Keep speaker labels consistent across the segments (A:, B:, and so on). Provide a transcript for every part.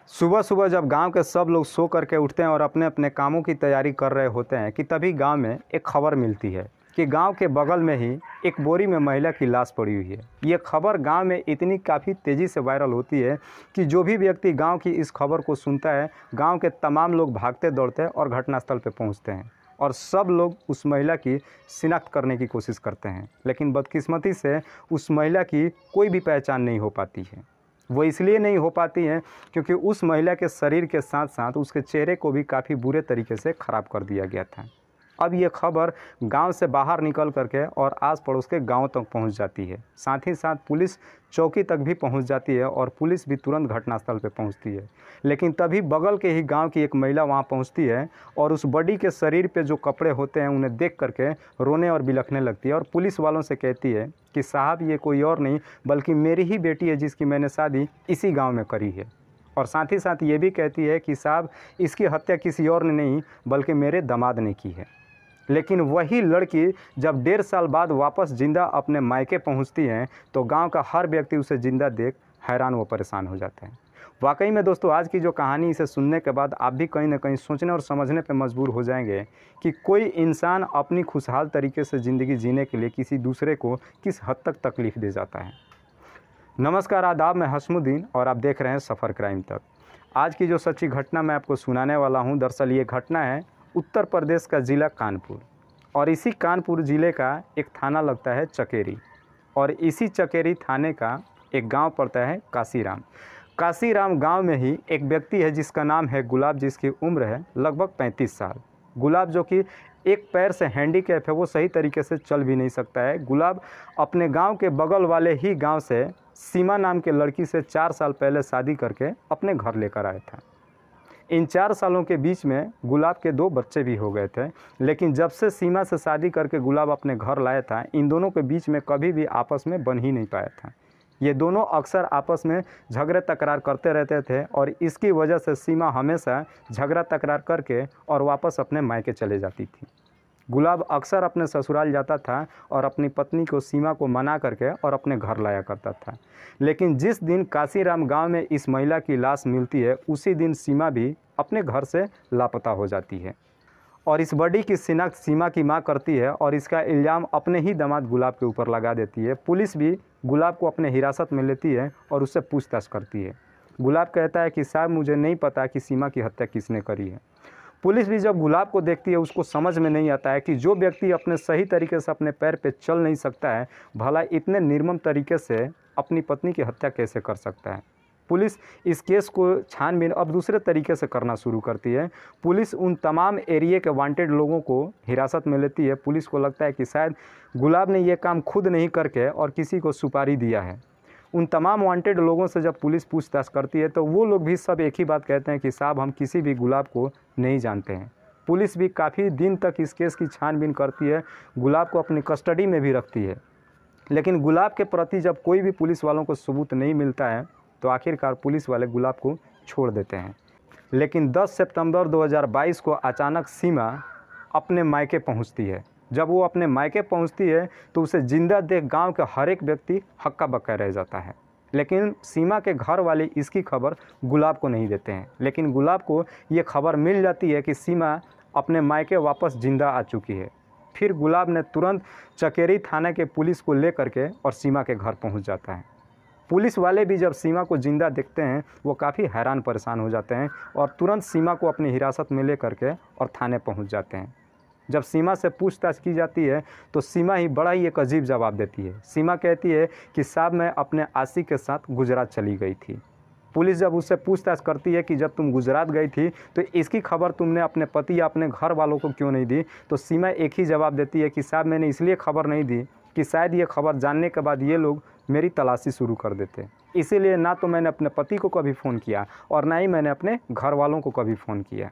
A: सुबह सुबह जब गांव के सब लोग सो करके उठते हैं और अपने अपने कामों की तैयारी कर रहे होते हैं कि तभी गांव में एक खबर मिलती है कि गांव के बगल में ही एक बोरी में महिला की लाश पड़ी हुई है। ये खबर गांव में इतनी काफ़ी तेज़ी से वायरल होती है कि जो भी व्यक्ति गांव की इस खबर को सुनता है, गांव के तमाम लोग भागते दौड़ते हैं और घटनास्थल पर पहुंचते हैं और सब लोग उस महिला की शिनाख्त करने की कोशिश करते हैं। लेकिन बदकिस्मती से उस महिला की कोई भी पहचान नहीं हो पाती है। वो इसलिए नहीं हो पाती है क्योंकि उस महिला के शरीर के साथ साथ उसके चेहरे को भी काफ़ी बुरे तरीके से ख़राब कर दिया गया था। अब ये खबर गांव से बाहर निकल करके और आस पड़ोस के गांव तक पहुंच जाती है। साथ ही साथ पुलिस चौकी तक भी पहुंच जाती है और पुलिस भी तुरंत घटनास्थल पर पहुंचती है। लेकिन तभी बगल के ही गांव की एक महिला वहां पहुंचती है और उस बॉडी के शरीर पे जो कपड़े होते हैं उन्हें देख करके रोने और बिलखने लगती है और पुलिस वालों से कहती है कि साहब, ये कोई और नहीं बल्कि मेरी ही बेटी है जिसकी मैंने शादी इसी गाँव में करी है। और साथ ही साथ ये भी कहती है कि साहब, इसकी हत्या किसी और ने नहीं बल्कि मेरे दामाद ने की है। लेकिन वही लड़की जब 1.5 साल बाद वापस जिंदा अपने मायके पहुंचती है तो गांव का हर व्यक्ति उसे जिंदा देख हैरान व परेशान हो जाते हैं। वाकई में दोस्तों, आज की जो कहानी, इसे सुनने के बाद आप भी कहीं ना कहीं सोचने और समझने पर मजबूर हो जाएंगे कि कोई इंसान अपनी खुशहाल तरीके से ज़िंदगी जीने के लिए किसी दूसरे को किस हद तक तकलीफ़ दे जाता है। नमस्कार, आदाब, मैं हसमुद्दीन और आप देख रहे हैं सफ़र क्राइम तक। आज की जो सच्ची घटना मैं आपको सुनाने वाला हूं, दरअसल ये घटना है उत्तर प्रदेश का ज़िला कानपुर और इसी कानपुर ज़िले का एक थाना लगता है चकेरी और इसी चकेरी थाने का एक गांव पड़ता है काशीराम। काशीराम गांव में ही एक व्यक्ति है जिसका नाम है गुलाब, जिसकी उम्र है लगभग 35 साल। गुलाब जो कि एक पैर से हैंडीकैप है, वो सही तरीके से चल भी नहीं सकता है। गुलाब अपने गांव के बगल वाले ही गांव से सीमा नाम के लड़की से 4 साल पहले शादी करके अपने घर लेकर आया था। इन 4 सालों के बीच में गुलाब के 2 बच्चे भी हो गए थे। लेकिन जब से सीमा से शादी करके गुलाब अपने घर लाया था, इन दोनों के बीच में कभी भी आपस में बन ही नहीं पाया था। ये दोनों अक्सर आपस में झगड़े तकरार करते रहते थे और इसकी वजह से सीमा हमेशा झगड़ा तकरार करके और वापस अपने मायके चले जाती थी। गुलाब अक्सर अपने ससुराल जाता था और अपनी पत्नी को, सीमा को मना करके और अपने घर लाया करता था। लेकिन जिस दिन काशीराम गांव में इस महिला की लाश मिलती है, उसी दिन सीमा भी अपने घर से लापता हो जाती है और इस बॉडी की शिनाख्त सीमा की मां करती है और इसका इल्ज़ाम अपने ही दामाद गुलाब के ऊपर लगा देती है। पुलिस भी गुलाब को अपने हिरासत में लेती है और उससे पूछताछ करती है। गुलाब कहता है कि साहब, मुझे नहीं पता कि सीमा की हत्या किसने करी है। पुलिस भी जब गुलाब को देखती है, उसको समझ में नहीं आता है कि जो व्यक्ति अपने सही तरीके से अपने पैर पे चल नहीं सकता है, भला इतने निर्मम तरीके से अपनी पत्नी की हत्या कैसे कर सकता है। पुलिस इस केस को छानबीन अब दूसरे तरीके से करना शुरू करती है। पुलिस उन तमाम एरिया के वांटेड लोगों को हिरासत में लेती है। पुलिस को लगता है कि शायद गुलाब ने यह काम खुद नहीं करके और किसी को सुपारी दिया है। उन तमाम वांटेड लोगों से जब पुलिस पूछताछ करती है तो वो लोग भी सब एक ही बात कहते हैं कि साहब, हम किसी भी गुलाब को नहीं जानते हैं। पुलिस भी काफ़ी दिन तक इस केस की छानबीन करती है, गुलाब को अपनी कस्टडी में भी रखती है। लेकिन गुलाब के प्रति जब कोई भी पुलिस वालों को सबूत नहीं मिलता है तो आखिरकार पुलिस वाले गुलाब को छोड़ देते हैं। लेकिन 10 सितंबर 2022 को अचानक सीमा अपने मायके पहुंचती है। जब वो अपने मायके पहुंचती है तो उसे जिंदा देख गांव के हर एक व्यक्ति हक्का बक्का रह जाता है। लेकिन सीमा के घर वाले इसकी खबर गुलाब को नहीं देते हैं। लेकिन गुलाब को ये खबर मिल जाती है कि सीमा अपने मायके वापस जिंदा आ चुकी है। फिर गुलाब ने तुरंत चकेरी थाना के पुलिस को ले करके और सीमा के घर पहुँच जाता है। पुलिस वाले भी जब सीमा को जिंदा देखते हैं वो काफ़ी हैरान परेशान हो जाते हैं और तुरंत सीमा को अपनी हिरासत में ले करके और थाने पहुंच जाते हैं। जब सीमा से पूछताछ की जाती है तो सीमा ही बड़ा ही एक अजीब जवाब देती है। सीमा कहती है कि साहब, मैं अपने आशिक के साथ गुजरात चली गई थी। पुलिस जब उससे पूछताछ करती है कि जब तुम गुजरात गई थी तो इसकी खबर तुमने अपने पति या अपने घर वालों को क्यों नहीं दी, तो सीमा एक ही जवाब देती है कि साहब, मैंने इसलिए खबर नहीं दी कि शायद ये खबर जानने के बाद ये लोग मेरी तलाशी शुरू कर देते। इसीलिए ना तो मैंने अपने पति को कभी फ़ोन किया और ना ही मैंने अपने घर वालों को कभी फ़ोन किया।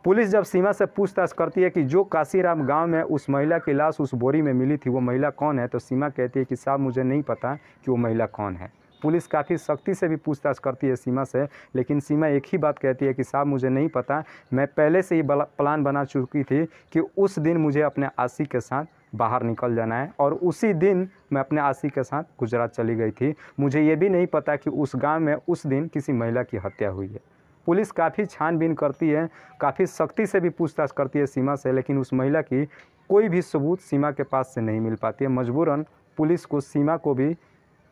A: पुलिस जब सीमा से पूछताछ करती है कि जो काशीराम गांव में उस महिला की लाश उस बोरी में मिली थी, वो महिला कौन है, तो सीमा कहती है कि साहब, मुझे नहीं पता कि वो महिला कौन है। पुलिस काफ़ी सख्ती से भी पूछताछ करती है सीमा से, लेकिन सीमा एक ही बात कहती है कि साहब, मुझे नहीं पता, मैं पहले से ही प्लान बना चुकी थी कि उस दिन मुझे अपने आशिक के साथ बाहर निकल जाना है। और उसी दिन मैं अपने आशिक के साथ गुजरात चली गई थी। मुझे ये भी नहीं पता कि उस गांव में उस दिन किसी महिला की हत्या हुई है। पुलिस काफ़ी छानबीन करती है, काफ़ी सख्ती से भी पूछताछ करती है सीमा से, लेकिन उस महिला की कोई भी सबूत सीमा के पास से नहीं मिल पाती है। मजबूरन पुलिस को सीमा को भी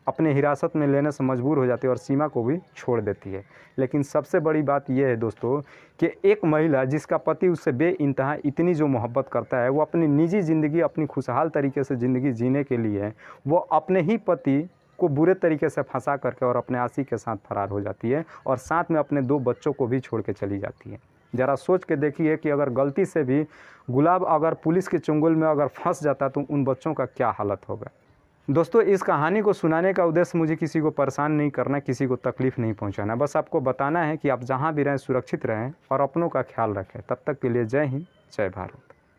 A: अपने हिरासत में लेने से मजबूर हो जाती है और सीमा को भी छोड़ देती है। लेकिन सबसे बड़ी बात यह है दोस्तों कि एक महिला जिसका पति उससे बेइंतहा इतनी जो मोहब्बत करता है, वो अपनी निजी ज़िंदगी, अपनी खुशहाल तरीके से ज़िंदगी जीने के लिए वो अपने ही पति को बुरे तरीके से फंसा करके और अपने आशिक के साथ फरार हो जाती है और साथ में अपने 2 बच्चों को भी छोड़ के चली जाती है। ज़रा सोच के देखिए कि अगर गलती से भी गुलाब अगर पुलिस के चुंगल में अगर फंस जाता तो उन बच्चों का क्या हालत होगा। दोस्तों, इस कहानी को सुनाने का उद्देश्य मुझे किसी को परेशान नहीं करना, किसी को तकलीफ़ नहीं पहुंचाना, बस आपको बताना है कि आप जहां भी रहें सुरक्षित रहें और अपनों का ख्याल रखें। तब तक के लिए जय हिंद, जय भारत।